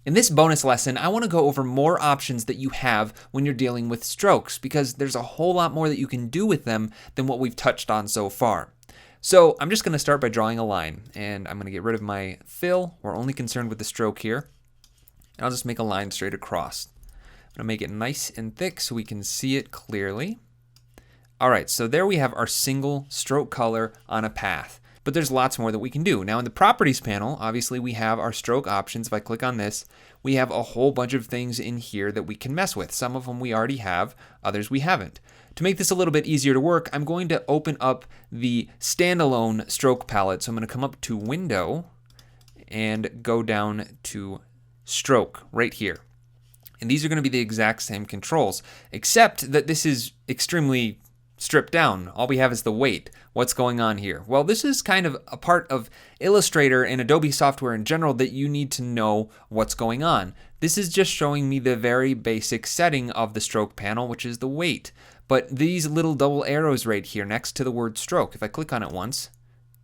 In this bonus lesson, I want to go over more options that you have when you're dealing with strokes, because there's a whole lot more that you can do with them than what we've touched on so far. So I'm just going to start by drawing a line, and I'm going to get rid of my fill. We're only concerned with the stroke here. And I'll just make a line straight across. I'm going to make it nice and thick so we can see it clearly. All right, so there we have our single stroke color on a path. But there's lots more that we can do. Now in the properties panel, obviously we have our stroke options. If I click on this, we have a whole bunch of things in here that we can mess with. Some of them we already have, others we haven't. To make this a little bit easier to work, I'm going to open up the standalone stroke palette. So I'm going to come up to Window and go down to Stroke right here. And these are going to be the exact same controls, except that this is extremely stripped down. All we have is the weight. What's going on here? Well, this is kind of a part of Illustrator and Adobe software in general that you need to know what's going on. This is just showing me the very basic setting of the stroke panel, which is the weight. But these little double arrows right here next to the word stroke, if I click on it once,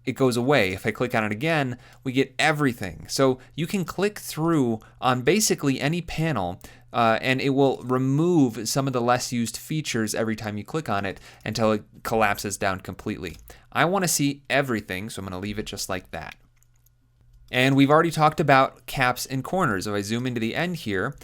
it goes away. If I click on it again, we get everything. So you can click through on basically any panel and it will remove some of the less used features every time you click on it until it collapses down completely. I want to see everything, so I'm going to leave it just like that. And we've already talked about caps and corners. If I zoom into the end here,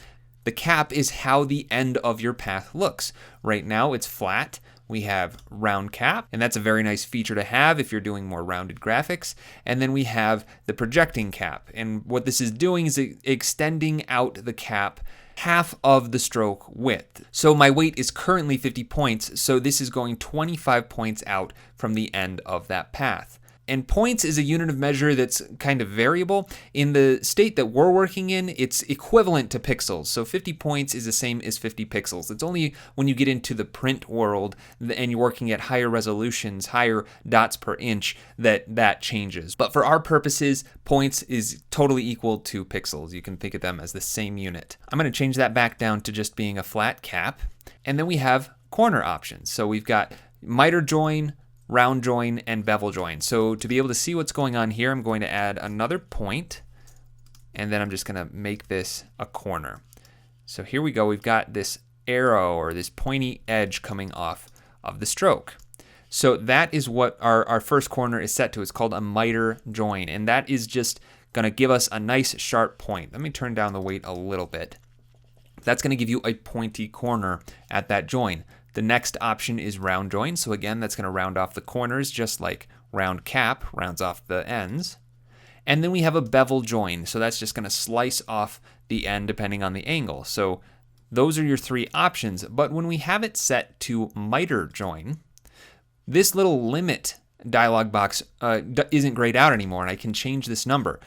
the cap is how the end of your path looks. Right now it's flat. We have round cap, and that's a very nice feature to have if you're doing more rounded graphics. And then we have the projecting cap. And what this is doing is extending out the cap half of the stroke width. So my weight is currently 50 points, so this is going 25 points out from the end of that path. And points is a unit of measure that's kind of variable. In the state that we're working in, it's equivalent to pixels. So 50 points is the same as 50 pixels. It's only when you get into the print world and you're working at higher resolutions, higher dots per inch, that changes. But for our purposes, points is totally equal to pixels. You can think of them as the same unit. I'm going to change that back down to just being a flat cap. And then we have corner options. So we've got miter join, round join, and bevel join. So to be able to see what's going on here, I'm going to add another point, and then I'm just going to make this a corner. So here we go. We've got this arrow or this pointy edge coming off of the stroke. So that is what our first corner is set to. It's called a miter join, and that is just going to give us a nice sharp point. Let me turn down the weight a little bit. That's going to give you a pointy corner at that join. The next option is round join. So again, that's going to round off the corners just like round cap rounds off the ends. And then we have a bevel join. So that's just going to slice off the end depending on the angle. So those are your three options. But when we have it set to miter join, this little limit dialog box isn't grayed out anymore, and I can change this number.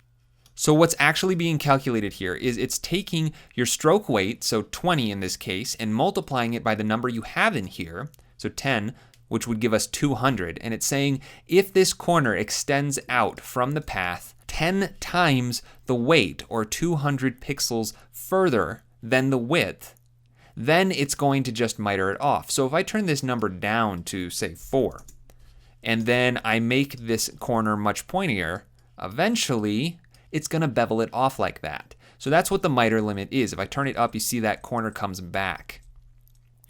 So what's actually being calculated here is it's taking your stroke weight, so 20 in this case, and multiplying it by the number you have in here, so 10, which would give us 200. And it's saying if this corner extends out from the path 10 times the weight, or 200 pixels further than the width, then it's going to just miter it off. So if I turn this number down to, say, 4, and then I make this corner much pointier, eventually it's going to bevel it off like that. So that's what the miter limit is. If I turn it up, you see that corner comes back.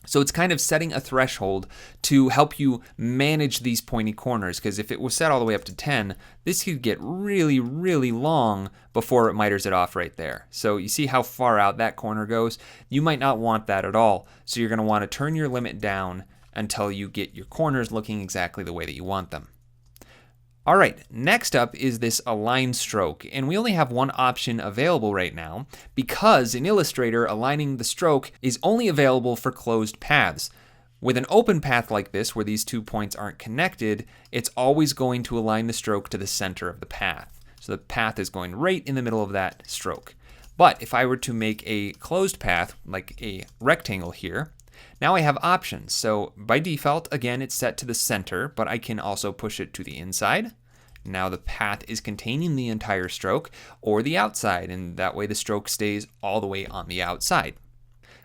So it's kind of setting a threshold to help you manage these pointy corners, because if it was set all the way up to 10, this could get really, really long before it miters it off right there. So you see how far out that corner goes? You might not want that at all. So you're going to want to turn your limit down until you get your corners looking exactly the way that you want them. All right, next up is this align stroke, and we only have one option available right now because in Illustrator, aligning the stroke is only available for closed paths. With an open path like this, where these 2 points aren't connected, it's always going to align the stroke to the center of the path. So the path is going right in the middle of that stroke. But if I were to make a closed path, like a rectangle here, now I have options. So by default, again, it's set to the center, but I can also push it to the inside. Now the path is containing the entire stroke, or the outside, and that way the stroke stays all the way on the outside.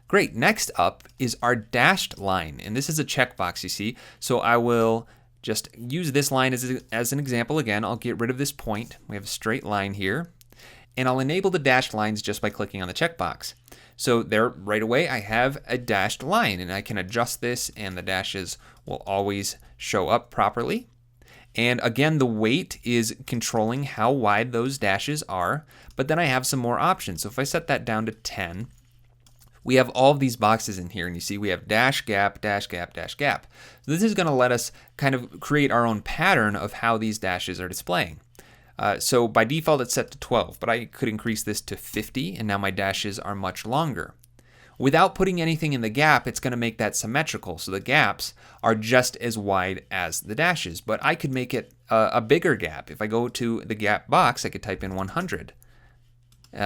Great, next up is our dashed line, and this is a checkbox, you see. So I will just use this line as an example again. I'll get rid of this point. We have a straight line here. and I'll enable the dashed lines just by clicking on the checkbox. So there, right away, I have a dashed line, and I can adjust this, and the dashes will always show up properly. And again, the weight is controlling how wide those dashes are, but then I have some more options. So if I set that down to 10, we have all of these boxes in here, and you see we have dash, gap, dash, gap, dash, gap. So this is going to let us kind of create our own pattern of how these dashes are displaying. So by default, it's set to 12, but I could increase this to 50, and now my dashes are much longer. Without putting anything in the gap, it's going to make that symmetrical, so the gaps are just as wide as the dashes, but I could make it a bigger gap. If I go to the gap box, I could type in 100.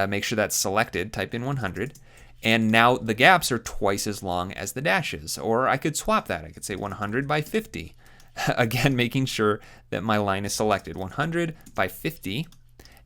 Make sure that's selected, type in 100, and now the gaps are twice as long as the dashes, or I could swap that. I could say 100 by 50. Again, making sure that my line is selected, 100 by 50,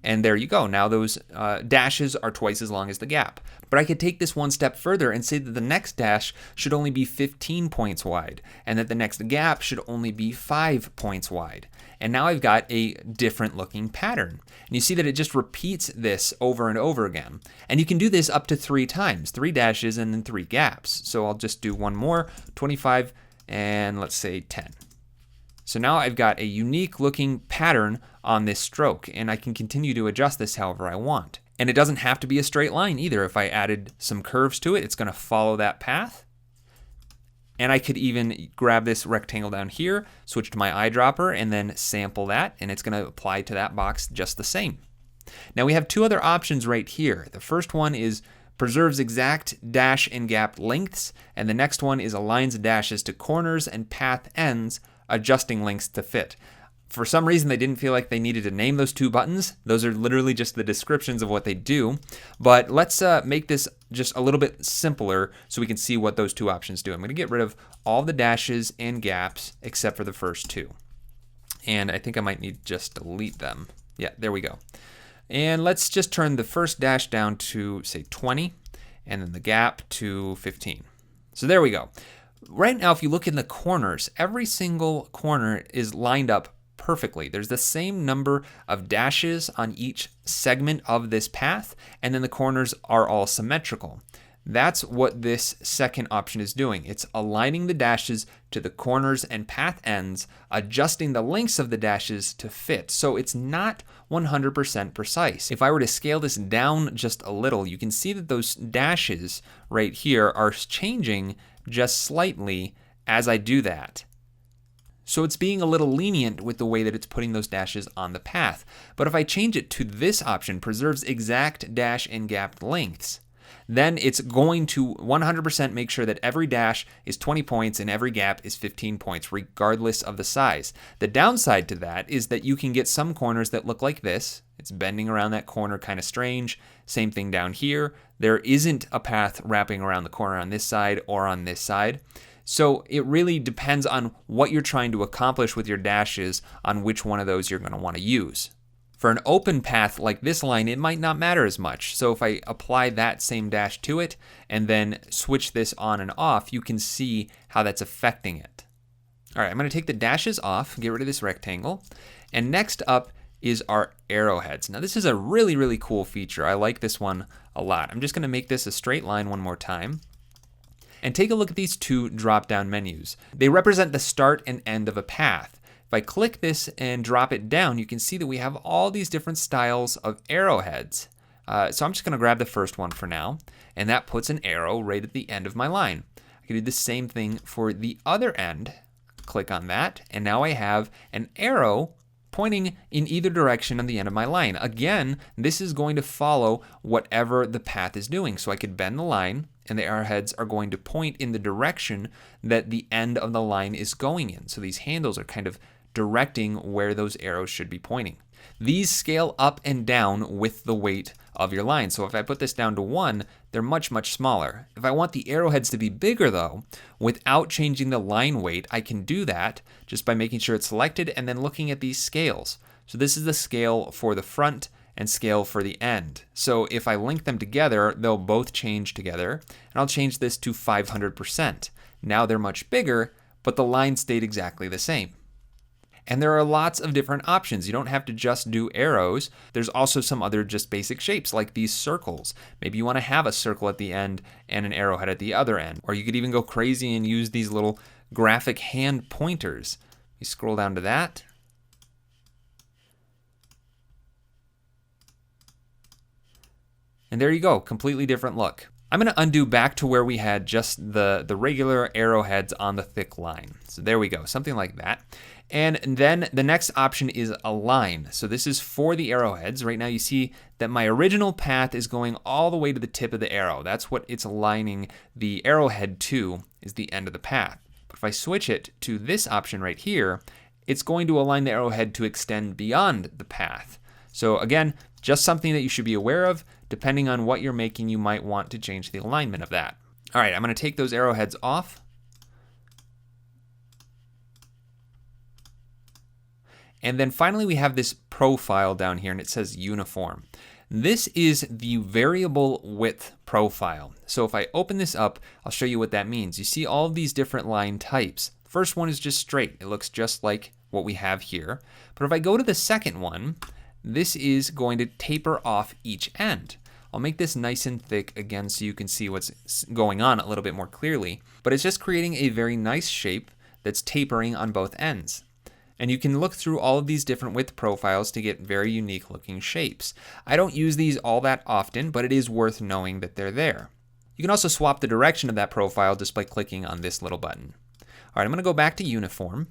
and there you go. Now those dashes are twice as long as the gap. But I could take this one step further and say that the next dash should only be 15 points wide, and that the next gap should only be 5 points wide. And now I've got a different looking pattern. And you see that it just repeats this over and over again. And you can do this up to 3 times, 3 dashes and then 3 gaps. So I'll just do one more, 25, and let's say 10. So now I've got a unique looking pattern on this stroke, and I can continue to adjust this however I want. And it doesn't have to be a straight line either. If I added some curves to it, it's going to follow that path. And I could even grab this rectangle down here, switch to my eyedropper, and then sample that, and it's going to apply to that box just the same. Now we have 2 other options right here. The first one is preserves exact dash and gap lengths, and the next one is aligns dashes to corners and path ends, adjusting lengths to fit. For some reason, they didn't feel like they needed to name those 2 buttons. Those are literally just the descriptions of what they do. But let's make this just a little bit simpler so we can see what those 2 options do. I'm going to get rid of all the dashes and gaps except for the first 2. And I think I might need to just delete them. Yeah, there we go. And let's just turn the first dash down to, say, 20, and then the gap to 15. So there we go. Right now, if you look in the corners, every single corner is lined up perfectly. There's the same number of dashes on each segment of this path, and then the corners are all symmetrical. That's what this second option is doing. It's aligning the dashes to the corners and path ends, adjusting the lengths of the dashes to fit. So it's not 100% precise. If I were to scale this down just a little, you can see that those dashes right here are changing just slightly as I do that. So it's being a little lenient with the way that it's putting those dashes on the path. But if I change it to this option, preserves exact dash and gap lengths, then it's going to 100% make sure that every dash is 20 points and every gap is 15 points, regardless of the size. The downside to that is that you can get some corners that look like this. It's bending around that corner kind of strange. Same thing down here. There isn't a path wrapping around the corner on this side or on this side. So it really depends on what you're trying to accomplish with your dashes on which one of those you're going to want to use. For an open path like this line, it might not matter as much. So if I apply that same dash to it and then switch this on and off, you can see how that's affecting it. All right, I'm going to take the dashes off, get rid of this rectangle. And next up is our arrowheads. Now this is a really, really cool feature. I like this one a lot. I'm just going to make this a straight line one more time. And take a look at these 2 drop-down menus. They represent the start and end of a path. If I click this and drop it down, you can see that we have all these different styles of arrowheads. So I'm just going to grab the first one for now, and that puts an arrow right at the end of my line. I can do the same thing for the other end. Click on that, and now I have an arrow pointing in either direction on the end of my line. Again, this is going to follow whatever the path is doing. So I could bend the line, and the arrowheads are going to point in the direction that the end of the line is going in. So these handles are kind of directing where those arrows should be pointing. These scale up and down with the weight of your line. So if I put this down to 1, they're much, much smaller. If I want the arrowheads to be bigger though, without changing the line weight, I can do that just by making sure it's selected and then looking at these scales. So this is the scale for the front and scale for the end. So if I link them together, they'll both change together. And I'll change this to 500%. Now they're much bigger, but the line stayed exactly the same. And there are lots of different options. You don't have to just do arrows. There's also some other just basic shapes like these circles. Maybe you want to have a circle at the end and an arrowhead at the other end. Or you could even go crazy and use these little graphic hand pointers. You scroll down to that. And there you go, completely different look. I'm going to undo back to where we had just the regular arrowheads on the thick line. So there we go, something like that. And then the next option is align. So this is for the arrowheads. Right now you see that my original path is going all the way to the tip of the arrow. That's what it's aligning the arrowhead to, is the end of the path. But if I switch it to this option right here, it's going to align the arrowhead to extend beyond the path. So again, just something that you should be aware of. Depending on what you're making, you might want to change the alignment of that. All right, I'm going to take those arrowheads off. And then finally we have this profile down here and it says uniform. This is the variable width profile. So if I open this up, I'll show you what that means. You see all of these different line types. The first one is just straight. It looks just like what we have here. But if I go to the second one, this is going to taper off each end. I'll make this nice and thick again so you can see what's going on a little bit more clearly. But it's just creating a very nice shape that's tapering on both ends. And you can look through all of these different width profiles to get very unique looking shapes. I don't use these all that often, but it is worth knowing that they're there. You can also swap the direction of that profile just by clicking on this little button. All right, I'm going to go back to uniform.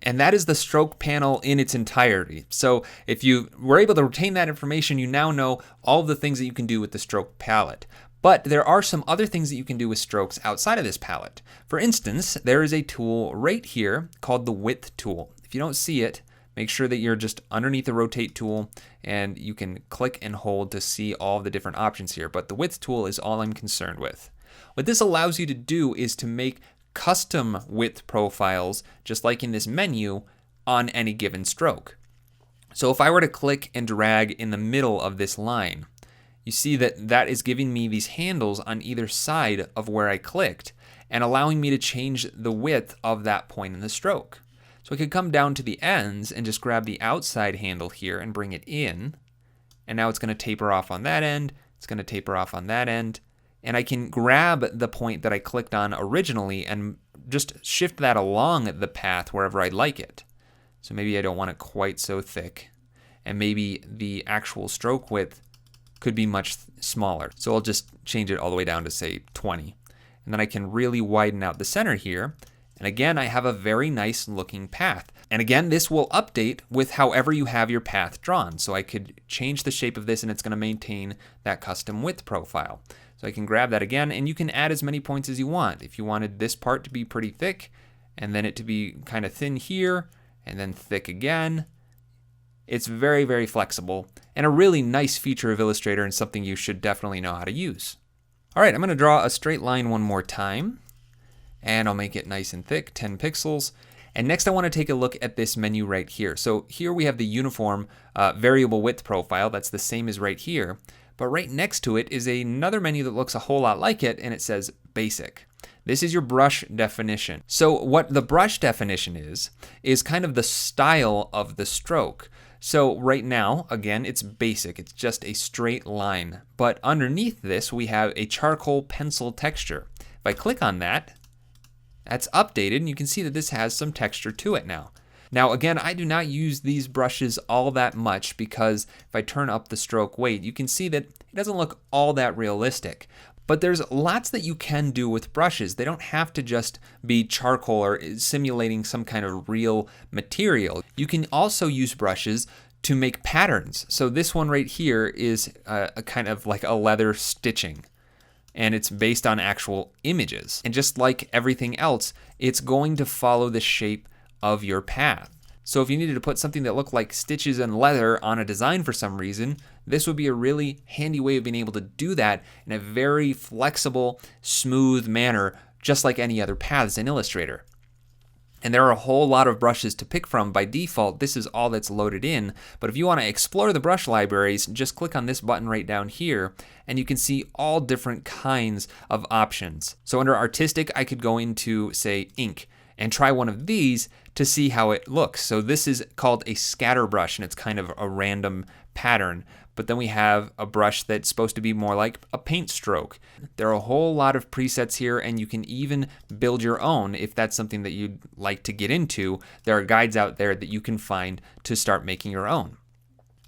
And that is the stroke panel in its entirety. So if you were able to retain that information, you now know all of the things that you can do with the stroke palette. But there are some other things that you can do with strokes outside of this palette. For instance, there is a tool right here called the width tool. If you don't see it, make sure that you're just underneath the rotate tool and you can click and hold to see all the different options here. But the width tool is all I'm concerned with. What this allows you to do is to make custom width profiles, just like in this menu, on any given stroke. So if I were to click and drag in the middle of this line, you see that that is giving me these handles on either side of where I clicked and allowing me to change the width of that point in the stroke. So I could come down to the ends and just grab the outside handle here and bring it in. And now it's going to taper off on that end. It's going to taper off on that end. And I can grab the point that I clicked on originally and just shift that along the path wherever I'd like it. So maybe I don't want it quite so thick. And maybe the actual stroke width could be much smaller. So I'll just change it all the way down to say 20. And then I can really widen out the center here. And again, I have a very nice looking path. And again, this will update with however you have your path drawn. So I could change the shape of this and it's going to maintain that custom width profile. So I can grab that again, and you can add as many points as you want. If you wanted this part to be pretty thick, and then it to be kind of thin here, and then thick again, it's very, very flexible, and a really nice feature of Illustrator and something you should definitely know how to use. All right, I'm going to draw a straight line one more time, and I'll make it nice and thick, 10 pixels. And next I want to take a look at this menu right here. So here we have the uniform variable width profile. That's the same as right here. But right next to it is another menu that looks a whole lot like it, and it says basic. This is your brush definition. So what the brush definition is kind of the style of the stroke. So right now, again, it's basic. It's just a straight line. But underneath this, we have a charcoal pencil texture. If I click on that, that's updated, and you can see that this has some texture to it now. Now again, I do not use these brushes all that much because if I turn up the stroke weight, you can see that it doesn't look all that realistic. But there's lots that you can do with brushes. They don't have to just be charcoal or simulating some kind of real material. You can also use brushes to make patterns. So this one right here is a kind of like a leather stitching. And it's based on actual images. And just like everything else, it's going to follow the shape of your path. So if you needed to put something that looked like stitches and leather on a design for some reason, this would be a really handy way of being able to do that in a very flexible, smooth manner, just like any other paths in Illustrator. And there are a whole lot of brushes to pick from. By default, this is all that's loaded in. But if you want to explore the brush libraries, just click on this button right down here, and you can see all different kinds of options. So under Artistic, I could go into, say, ink. and try one of these to see how it looks. So this is called a scatter brush, and it's kind of a random pattern. But then we have a brush that's supposed to be more like a paint stroke. There are a whole lot of presets here, and you can even build your own if that's something that you'd like to get into. There are guides out there that you can find to start making your own.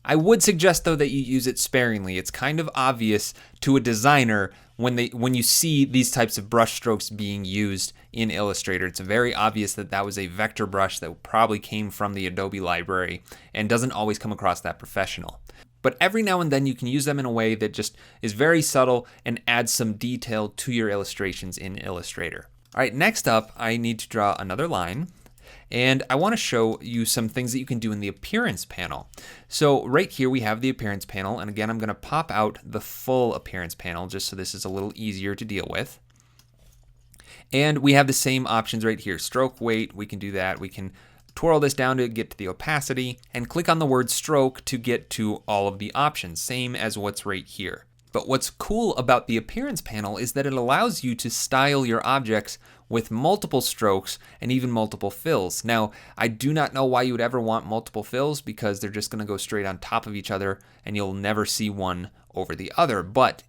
I would suggest, though, that you use it sparingly. It's kind of obvious to a designer when you see these types of brush strokes being used in Illustrator. It's very obvious that that was a vector brush that probably came from the Adobe library and doesn't always come across that professional. But every now and then you can use them in a way that just is very subtle and adds some detail to your illustrations in Illustrator. All right, next up, I need to draw another line. And I want to show you some things that you can do in the appearance panel. So right here we have the appearance panel, and again I'm going to pop out the full appearance panel just so this is a little easier to deal with. And we have the same options right here. Stroke weight, we can do that. We can twirl this down to get to the opacity and click on the word stroke to get to all of the options, same as what's right here. But what's cool about the appearance panel is that it allows you to style your objects with multiple strokes and even multiple fills. Now, I do not know why you would ever want multiple fills because they're just going to go straight on top of each other and you'll never see one over the other. But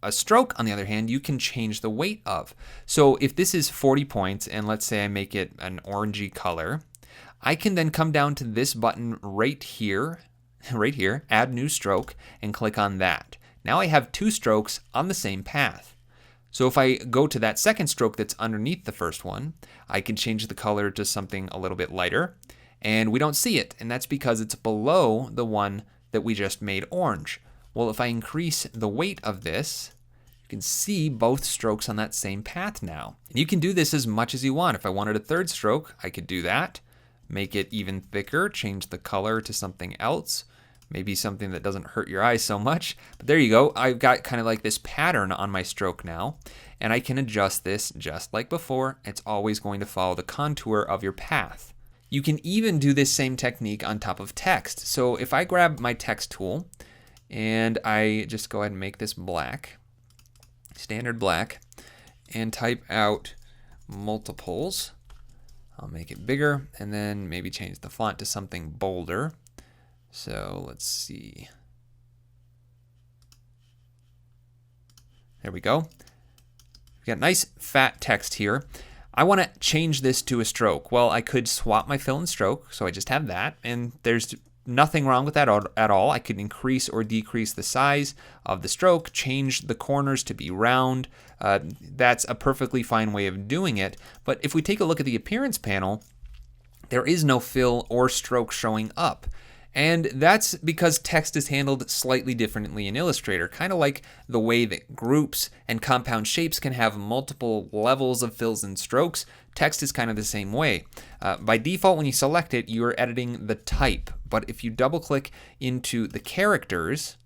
a stroke, on the other hand, you can change the weight of. So if this is 40 points and let's say I make it an orangey color, I can then come down to this button right here, add new stroke, and click on that. Now I have two strokes on the same path. So if I go to that second stroke that's underneath the first one, I can change the color to something a little bit lighter, and we don't see it, and that's because it's below the one that we just made orange. Well, if I increase the weight of this, you can see both strokes on that same path now. And you can do this as much as you want. If I wanted a third stroke, I could do that, make it even thicker, change the color to something else, maybe something that doesn't hurt your eyes so much. But there you go. I've got kind of like this pattern on my stroke now, and I can adjust this just like before. It's always going to follow the contour of your path. You can even do this same technique on top of text. So if I grab my text tool and I just go ahead and make this black, standard black, and type out multiples, I'll make it bigger and then maybe change the font to something bolder. So let's see. There we go. We've got nice fat text here. I want to change this to a stroke. Well, I could swap my fill and stroke, so I just have that, and there's nothing wrong with that at all. I could increase or decrease the size of the stroke, change the corners to be round. That's a perfectly fine way of doing it. But if we take a look at the appearance panel, there is no fill or stroke showing up. And that's because text is handled slightly differently in Illustrator, kind of like the way that groups and compound shapes can have multiple levels of fills and strokes. Text is kind of the same way. By default, when you select it, you're editing the type. But if you double click into the characters,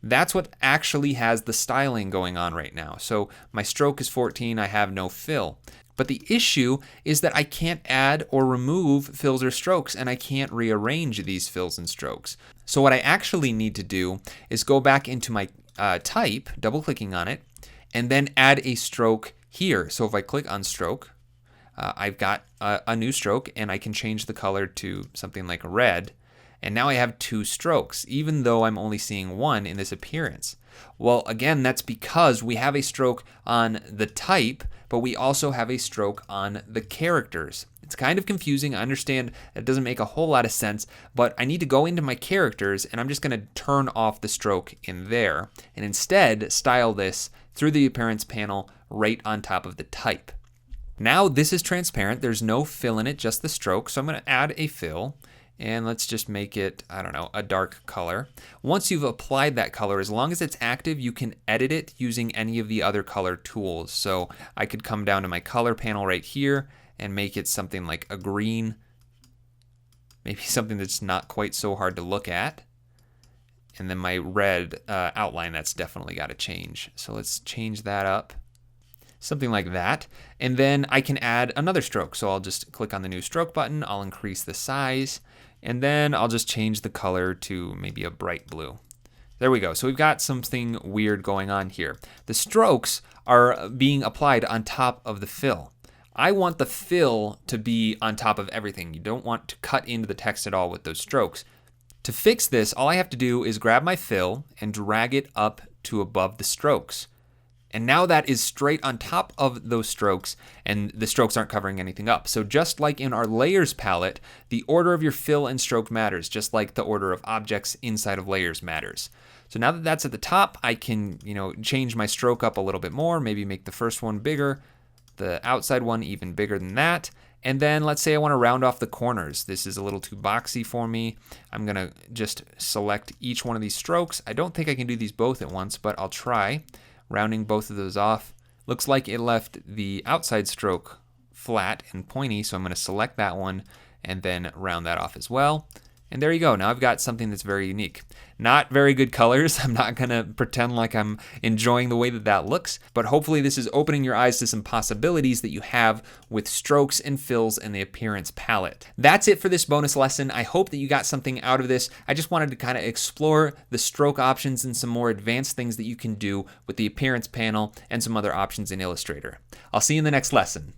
that's what actually has the styling going on right now. So my stroke is 14, I have no fill. But the issue is that I can't add or remove fills or strokes, and I can't rearrange these fills and strokes. So what I actually need to do is go back into my type, double clicking on it, and then add a stroke here. So if I click on stroke, I've got a new stroke, and I can change the color to something like red. And now I have two strokes, even though I'm only seeing one in this appearance. Well, again, that's because we have a stroke on the type, but we also have a stroke on the characters. It's kind of confusing. I understand it doesn't make a whole lot of sense, but I need to go into my characters, and I'm just going to turn off the stroke in there, and instead style this through the appearance panel right on top of the type. Now this is transparent. There's no fill in it, just the stroke. So I'm going to add a fill. And let's just make it, I don't know, a dark color. Once you've applied that color, as long as it's active, you can edit it using any of the other color tools. So I could come down to my color panel right here and make it something like a green, maybe something that's not quite so hard to look at. And then my red outline, that's definitely got to change. So let's change that up. Something like that. And then I can add another stroke. So I'll just click on the new stroke button. I'll increase the size. And then I'll just change the color to maybe a bright blue. There we go. So we've got something weird going on here. The strokes are being applied on top of the fill. I want the fill to be on top of everything. You don't want to cut into the text at all with those strokes. To fix this, all I have to do is grab my fill and drag it up to above the strokes. And now that is straight on top of those strokes, and the strokes aren't covering anything up. So just like in our layers palette, the order of your fill and stroke matters, just like the order of objects inside of layers matters. So now that that's at the top, I can, change my stroke up a little bit more, maybe make the first one bigger, the outside one even bigger than that. And then let's say I want to round off the corners. This is a little too boxy for me. I'm going to just select each one of these strokes. I don't think I can do these both at once, but I'll try. Rounding both of those off. Looks like it left the outside stroke flat and pointy, so I'm going to select that one and then round that off as well. And there you go. Now I've got something that's very unique. Not very good colors. I'm not going to pretend like I'm enjoying the way that that looks, but hopefully this is opening your eyes to some possibilities that you have with strokes and fills in the appearance palette. That's it for this bonus lesson. I hope that you got something out of this. I just wanted to kind of explore the stroke options and some more advanced things that you can do with the appearance panel and some other options in Illustrator. I'll see you in the next lesson.